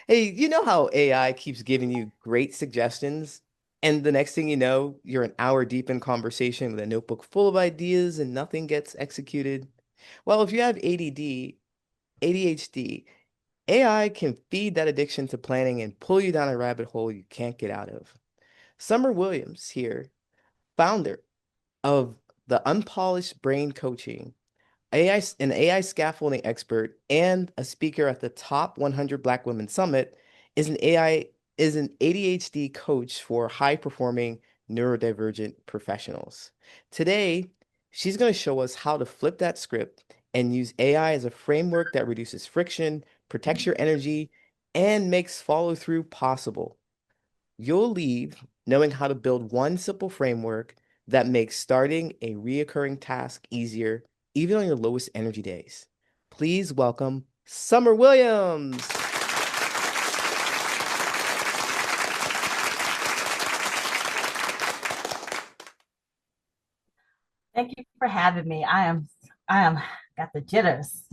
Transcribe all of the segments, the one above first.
Hey, you know how AI keeps giving you great suggestions, and the next thing you know, you're an hour deep in conversation with a notebook full of ideas and nothing gets executed? Well, if you have ADD, ADHD, AI can feed that addiction to planning and pull you down a rabbit hole you can't get out of. Summer Williams here, founder of the Unpolished Brain Coaching, an AI scaffolding expert and a speaker at the Top 100 Black Women Summit, is an ADHD coach for high-performing neurodivergent professionals. Today, she's going to show us how to flip that script and use AI as a framework that reduces friction, protects your energy, and makes follow-through possible. You'll leave knowing how to build one simple framework that makes starting a reoccurring task easier, even on your lowest energy days. Please welcome Summer Williams. Thank you for having me. I am got the jitters.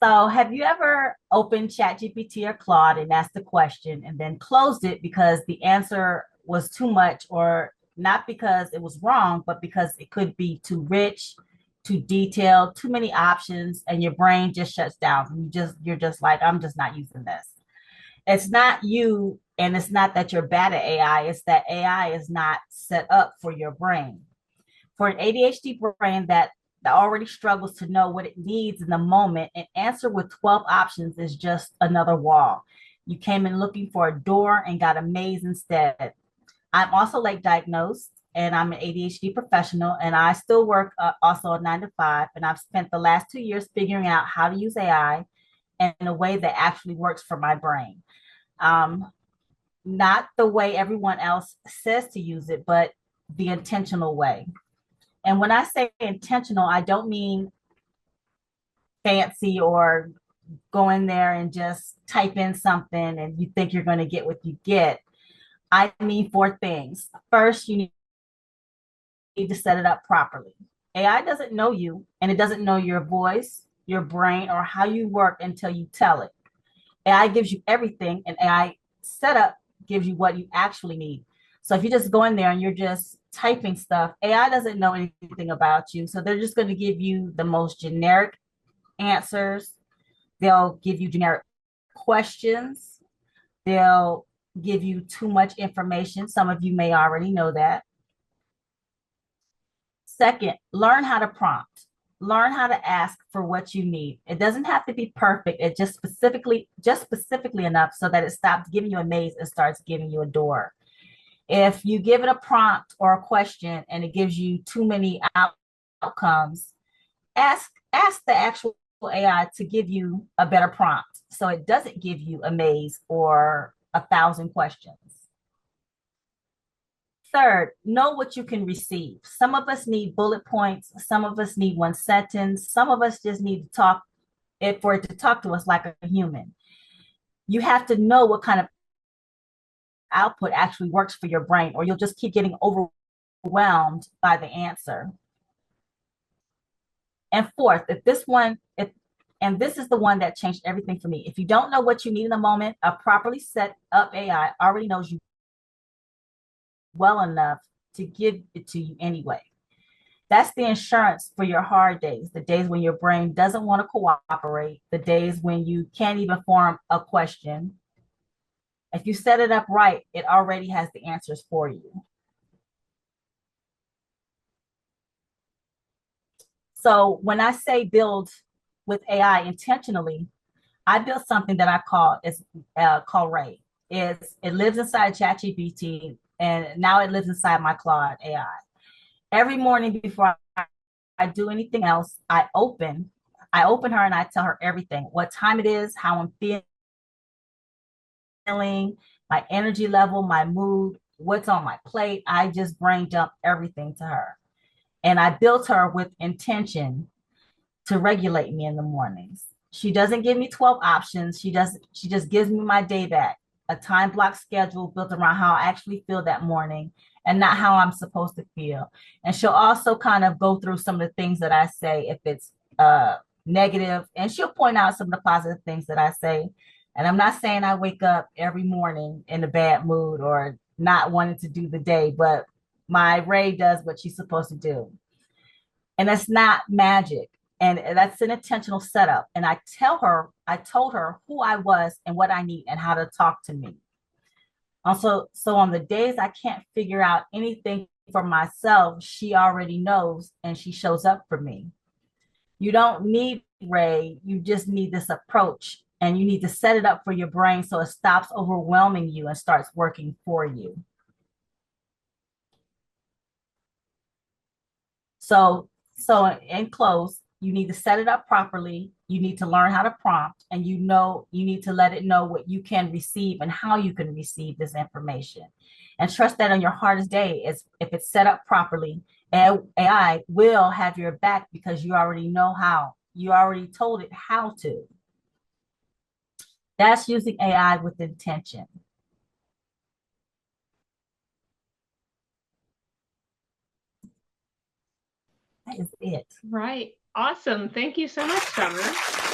So have you ever opened ChatGPT or Claude and asked a question and then closed it because the answer was too much, or not because it was wrong, but because it could be too rich, too detailed, too many options, and your brain just shuts down. You're just like, I'm just not using this. It's not you, and it's not that you're bad at AI, it's that AI is not set up for your brain. For an ADHD brain that already struggles to know what it needs in the moment, an answer with 12 options is just another wall. You came in looking for a door and got a maze instead. I'm also late diagnosed and I'm an ADHD professional, and I still work also a 9 to 5. And I've spent the last 2 years figuring out how to use AI in a way that actually works for my brain. Um, Not the way everyone else says to use it, but the intentional way. And when I say intentional, I don't mean fancy or go in there and just type in something and you think you're going to get what you get. I mean four things. First, you need to set it up properly. AI doesn't know you, and it doesn't know your voice, your brain, or how you work until you tell it. AI gives you everything, and AI setup gives you what you actually need. So if you just go in there and you're just typing stuff, AI doesn't know anything about you. So they're just going to give you the most generic answers. They'll give you generic questions. They'll give you too much information. Some of you may already know that. Second, learn how to prompt. Learn how to ask for what you need. It doesn't have to be perfect. It just specifically enough so that it stops giving you a maze and starts giving you a door. If you give it a prompt or a question and it gives you too many outcomes, ask the actual AI to give you a better prompt so it doesn't give you a maze or 1,000 questions. Third, know what you can receive. Some of us need bullet points. Some of us need one sentence. Some of us just need to talk it for it to talk to us like a human. You have to know what kind of output actually works for your brain, or you'll just keep getting overwhelmed by the answer. And fourth, and this is the one that changed everything for me. If you don't know what you need in the moment, a properly set up AI already knows you well enough to give it to you anyway. That's the insurance for your hard days, the days when your brain doesn't want to cooperate, the days when you can't even form a question. If you set it up right, it already has the answers for you. So when I say build with AI intentionally, I built something that I call Ray. It lives inside ChatGPT, and now it lives inside my Claude AI. Every morning before I do anything else, I open her and I tell her everything: what time it is, how I'm feeling, my energy level, my mood, what's on my plate. I just brain dump everything to her, and I built her with intention to regulate me in the mornings. She doesn't give me 12 options. She just gives me my day back, a time block schedule built around how I actually feel that morning and not how I'm supposed to feel. And she'll also kind of go through some of the things that I say if it's negative, and she'll point out some of the positive things that I say. And I'm not saying I wake up every morning in a bad mood or not wanting to do the day, but my Ray does what she's supposed to do. And it's not magic. And that's an intentional setup. And I told her who I was and what I need and how to talk to me. Also, so on the days I can't figure out anything for myself, she already knows and she shows up for me. You don't need Ray, you just need this approach and you need to set it up for your brain so it stops overwhelming you and starts working for you. So in close, you need to set it up properly. You need to learn how to prompt, and you need to let it know what you can receive and how you can receive this information. And trust that on your hardest day, is if it's set up properly, AI will have your back because you already know how. You already told it how to. That's using AI with intention. That is it. Right. Awesome. Thank you so much, Summer.